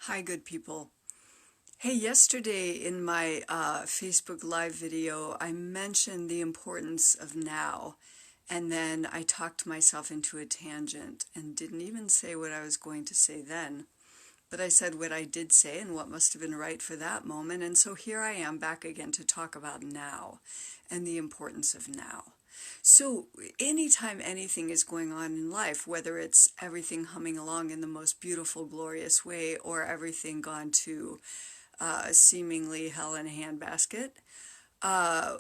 Hi, good people. Hey, yesterday in my Facebook Live video, I mentioned the importance of now, and then I talked myself into a tangent and didn't even say what I was going to say then. But I said what I did say and what must have been right for that moment, and so here I am back again to talk about now and the importance of now. So, anytime anything is going on in life, whether it's everything humming along in the most beautiful, glorious way, or everything gone to seemingly hell in a handbasket, uh,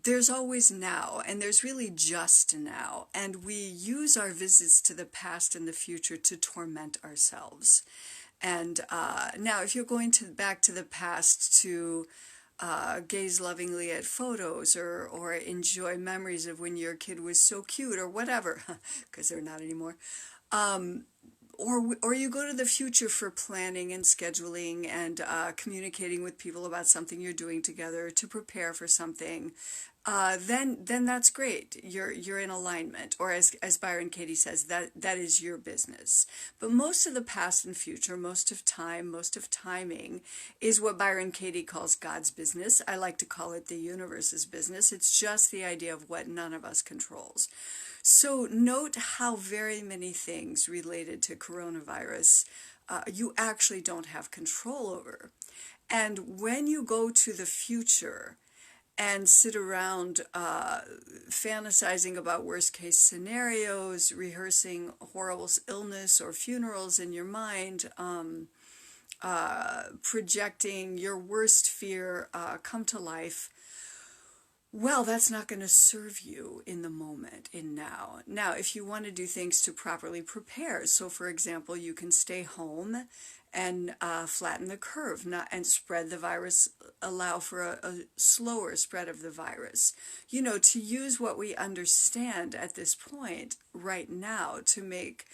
there's always now, and there's really just now. And we use our visits to the past and the future to torment ourselves. And now, if you're going back to the past to gaze lovingly at photos or enjoy memories of when your kid was so cute or whatever, because they're not anymore, um, or you go to the future for planning and scheduling and communicating with people about something you're doing together to prepare for something, then that's great. You're in alignment, or as Byron Katie says, that is your business. But most of the past and future, most of time, most of timing, is what Byron Katie calls God's business. I like to call it the universe's business. It's just the idea of what none of us controls. So note how very many things related to coronavirus you actually don't have control over. And when you go to the future and sit around fantasizing about worst case scenarios, rehearsing horrible illness or funerals in your mind, projecting your worst fear come to life, well, that's not going to serve you in the moment, in now. Now, if you want to do things to properly prepare, so for example, you can stay home and flatten the curve and spread the virus, allow for a slower spread of the virus. You know, to use what we understand at this point right now to make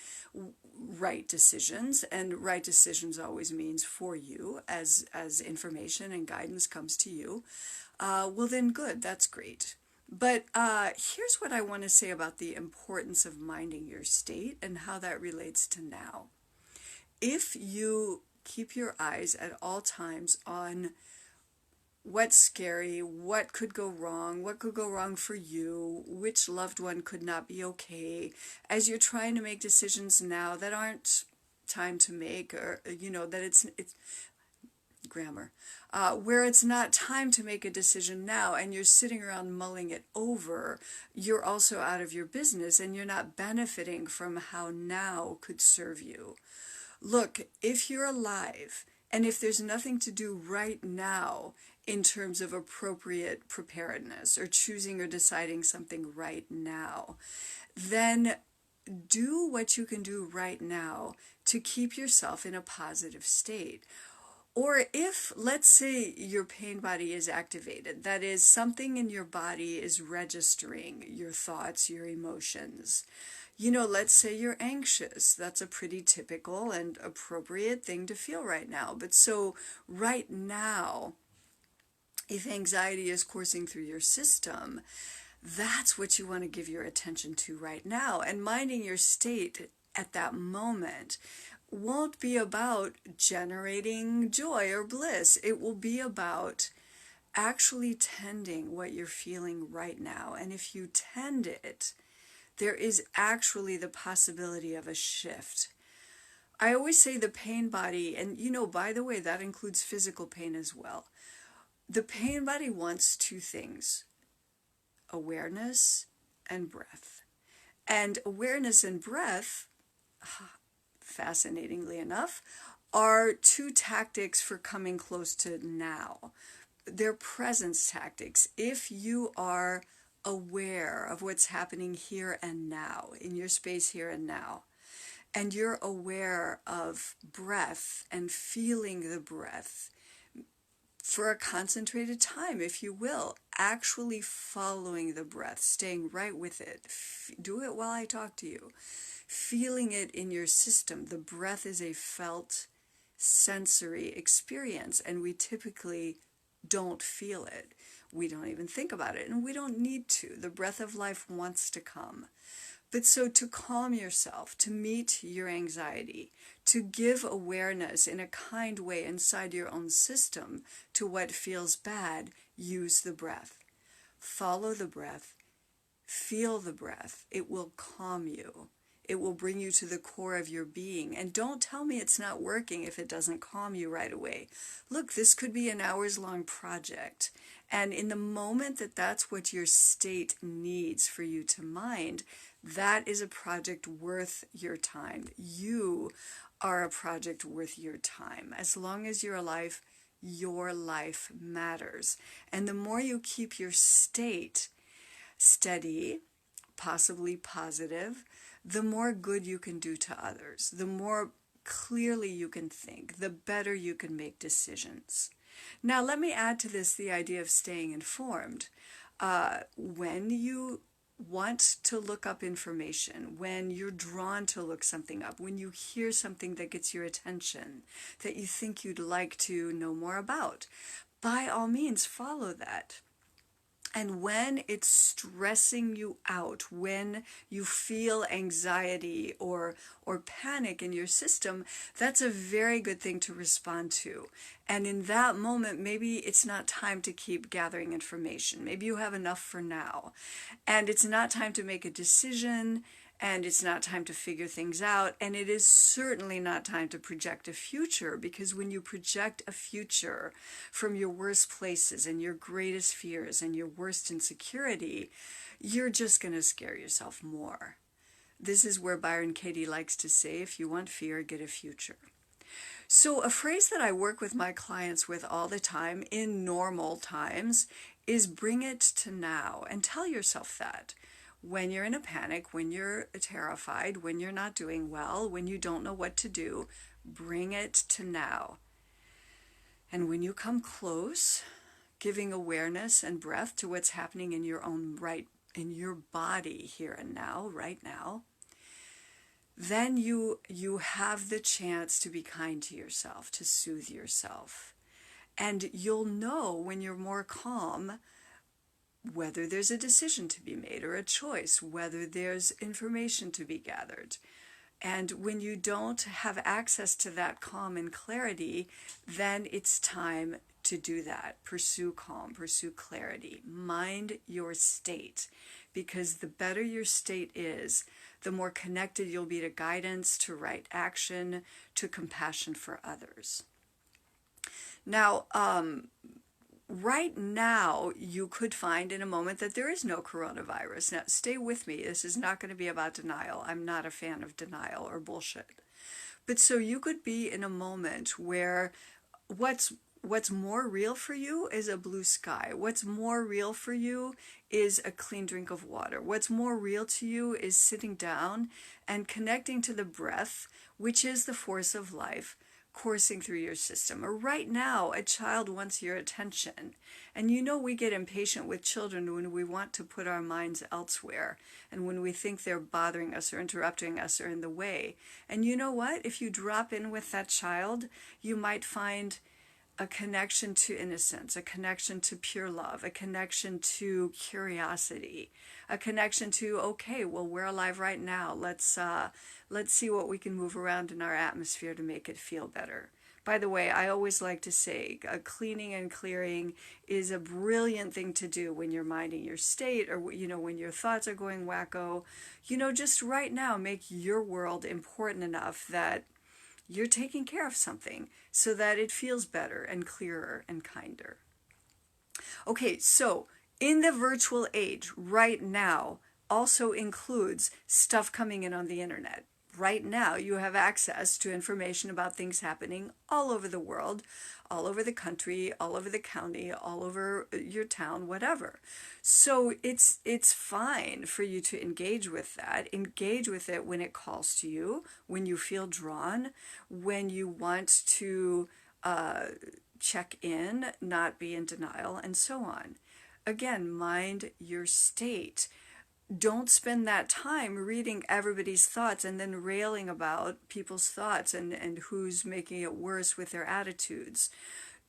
right decisions, and right decisions always means for you as information and guidance comes to you. Well, then good, that's great. But here's what I want to say about the importance of minding your state and how that relates to now. If you keep your eyes at all times on what's scary, what could go wrong, what could go wrong for you, which loved one could not be okay, as you're trying to make decisions now that aren't time to make, or that it's grammar, where it's not time to make a decision now and you're sitting around mulling it over, you're also out of your business and you're not benefiting from how now could serve you. Look, if you're alive and if there's nothing to do right now in terms of appropriate preparedness or choosing or deciding something right now, then do what you can do right now to keep yourself in a positive state. Or if, let's say, your pain body is activated, that is, something in your body is registering your thoughts, your emotions. Let's say you're anxious. That's a pretty typical and appropriate thing to feel right now. But so right now, if anxiety is coursing through your system, that's what you want to give your attention to right now. And minding your state at that moment won't be about generating joy or bliss. It will be about actually tending what you're feeling right now. And if you tend it, there is actually the possibility of a shift. I always say the pain body, and by the way, that includes physical pain as well. The pain body wants two things: awareness and breath. And awareness and breath, fascinatingly enough, are two tactics for coming close to now. They're presence tactics. If you are aware of what's happening here and now, in your space here and now, and you're aware of breath and feeling the breath for a concentrated time, if you will, actually following the breath, staying right with it. Do it while I talk to you. Feeling it in your system. The breath is a felt sensory experience, and we typically don't feel it. We don't even think about it, and we don't need to. The breath of life wants to come. But so to calm yourself, to meet your anxiety, to give awareness in a kind way inside your own system to what feels bad, use the breath. Follow the breath. Feel the breath. It will calm you. It will bring you to the core of your being. And don't tell me it's not working if it doesn't calm you right away. Look, this could be an hours-long project. And in the moment that that's what your state needs for you to mind, that is a project worth your time. You are a project worth your time. As long as you're alive, your life matters. And the more you keep your state steady, possibly positive, the more good you can do to others, the more clearly you can think, the better you can make decisions. Now, let me add to this the idea of staying informed. When you want to look up information, when you're drawn to look something up, when you hear something that gets your attention, that you think you'd like to know more about, by all means follow that. And when it's stressing you out, when you feel anxiety or panic in your system, that's a very good thing to respond to. And in that moment, maybe it's not time to keep gathering information. Maybe you have enough for now. And it's not time to make a decision, and it's not time to figure things out, and it is certainly not time to project a future, because when you project a future from your worst places and your greatest fears and your worst insecurity, you're just going to scare yourself more. This is where Byron Katie likes to say, if you want fear, get a future. So a phrase that I work with my clients with all the time in normal times is bring it to now, and tell yourself that. When you're in a panic, when you're terrified, when you're not doing well, when you don't know what to do, bring it to now. And when you come close, giving awareness and breath to what's happening in your own right, in your body here and now, right now, then you have the chance to be kind to yourself, to soothe yourself. And you'll know when you're more calm whether there's a decision to be made or a choice, whether there's information to be gathered. And when you don't have access to that calm and clarity, then it's time to do that. Pursue calm, pursue clarity. Mind your state, because the better your state is, the more connected you'll be to guidance, to right action, to compassion for others. Now, right now, you could find in a moment that there is no coronavirus. Now, stay with me. This is not going to be about denial. I'm not a fan of denial or bullshit. But so you could be in a moment where what's more real for you is a blue sky. What's more real for you is a clean drink of water. What's more real to you is sitting down and connecting to the breath, which is the force of life, coursing through your system. Or right now, a child wants your attention. And you know we get impatient with children when we want to put our minds elsewhere, and when we think they're bothering us or interrupting us or in the way. And you know what? If you drop in with that child, you might find a connection to innocence, a connection to pure love, a connection to curiosity, a connection to, okay, well, we're alive right now. Let's see what we can move around in our atmosphere to make it feel better. By the way, I always like to say cleaning and clearing is a brilliant thing to do when you're minding your state, or when your thoughts are going wacko. Just right now, make your world important enough that you're taking care of something so that it feels better and clearer and kinder. Okay, so in the virtual age, right now, also includes stuff coming in on the internet. Right now, you have access to information about things happening all over the world, all over the country, all over the county, all over your town, whatever. So it's fine for you to engage with that. Engage with it when it calls to you, when you feel drawn, when you want to check in, not be in denial, and so on. Again, mind your state. Don't spend that time reading everybody's thoughts and then railing about people's thoughts and who's making it worse with their attitudes.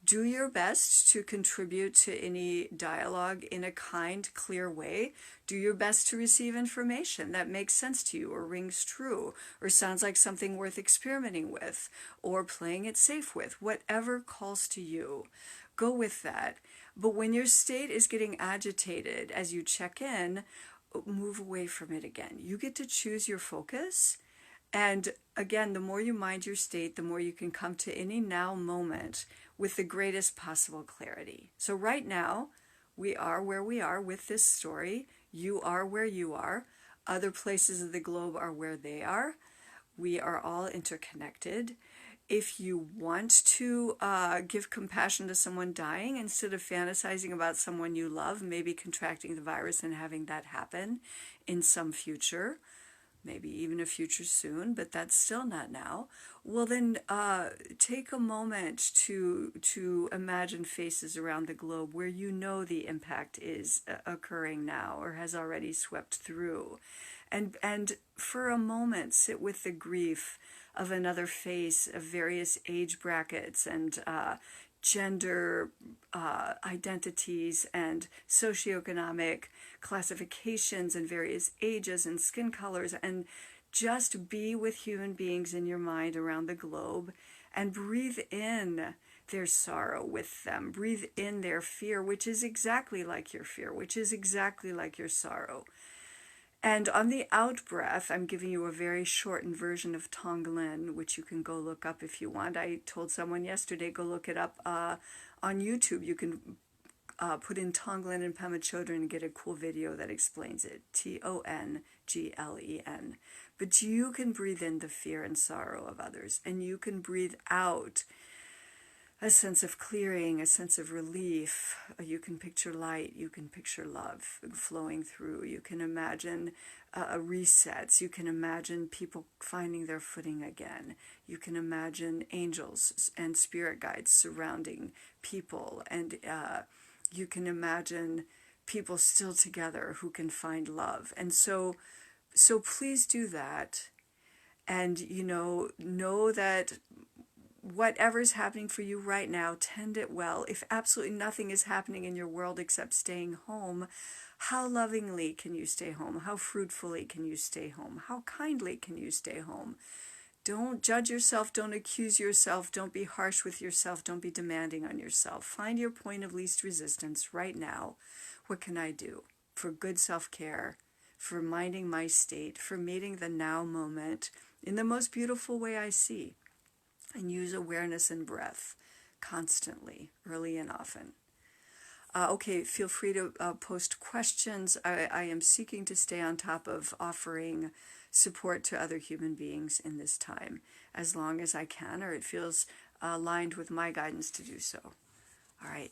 Do your best to contribute to any dialogue in a kind, clear way. Do your best to receive information that makes sense to you or rings true or sounds like something worth experimenting with or playing it safe with. Whatever calls to you, go with that. But when your state is getting agitated as you check in, move away from it again. You get to choose your focus. And again, the more you mind your state, the more you can come to any now moment with the greatest possible clarity. So right now, we are where we are with this story. You are where you are. Other places of the globe are where they are. We are all interconnected. If you want to give compassion to someone dying instead of fantasizing about someone you love, maybe contracting the virus and having that happen in some future, maybe even a future soon, but that's still not now. Well, then take a moment to imagine faces around the globe where you know the impact is occurring now or has already swept through. And for a moment, sit with the grief of another face of various age brackets and gender identities and socioeconomic classifications and various ages and skin colors, and just be with human beings in your mind around the globe and breathe in their sorrow with them. Breathe in their fear, which is exactly like your fear, which is exactly like your sorrow. And on the out breath, I'm giving you a very shortened version of Tonglen, which you can go look up if you want. I told someone yesterday, go look it up on YouTube. You can put in Tonglen and Pema Chodron and get a cool video that explains it. Tonglen. But you can breathe in the fear and sorrow of others, and you can breathe out a sense of clearing, a sense of relief. You can picture light, you can picture love flowing through. You can imagine resets. You can imagine people finding their footing again. You can imagine angels and spirit guides surrounding people. And you can imagine people still together who can find love. And so please do that. And, know that whatever's happening for you right now, tend it well. If absolutely nothing is happening in your world except staying home, how lovingly can you stay home? How fruitfully can you stay home? How kindly can you stay home? Don't judge yourself. Don't accuse yourself. Don't be harsh with yourself. Don't be demanding on yourself. Find your point of least resistance right now. What can I do for good self-care, for minding my state, for meeting the now moment in the most beautiful way I see? And use awareness and breath constantly, early and often. Okay, feel free to post questions. I am seeking to stay on top of offering support to other human beings in this time as long as I can, or it feels aligned with my guidance to do so. All right.